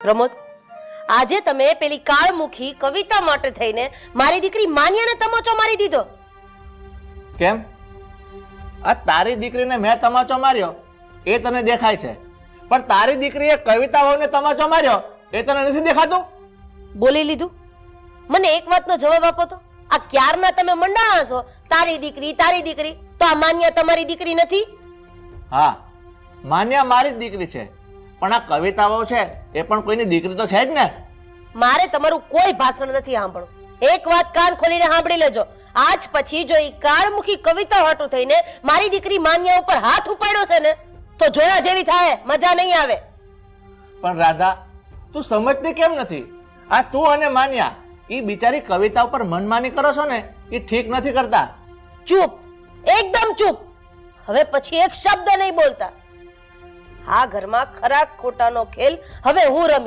પ્રમોદ, આજે તમે પેલી કાળમુખી કવિતા માટે થઈને મારી દીકરી માન્યાને તમાચો મારી દીધો. કેમ? આ તારી દીકરીને મેં તમાચો માર્યો એ તને દેખાય છે, પણ તારી દીકરીએ કવિતાઓને તમાચો માર્યો એ તને નથી દેખાતું? બોલી લીધું. મને એક વાતનો જવાબ આપો તો. આ ક્યારના તમે મંડાણા છો તારી દીકરી, તો આ માન્યા તમારી દીકરી નથી? હા, માન્યા મારી જ દીકરી છે, પણ આ કવિતાઓ છે એ પણ કોઈની દીકરી તો છે જ ને. મારે તમારું કોઈ ભાષણ નથી સાંભળવું. એક વાત કાન ખોલીને સાંભળી લેજો. આજ પછી જો ઈ કાળમુખી કવિતા હાટું થઈને મારી દીકરી માન્યા ઉપર હાથ ઉપાડ્યો છે ને તો જોયા જેવી થાય, મજા નહીં આવે. પણ રાધા, તું સમજતી કેમ નથી? આ તું અને માન્યા ઈ બિચારી કવિતા ઉપર મનમાની કરો છો ને, એ ઠીક નથી કરતા. ચૂપ, એકદમ ચૂપ. હવે પછી એક શબ્દ નહીં બોલતા. આ ઘરમાં ખરા ખોટાનો ખેલ હવે હું રમીશ.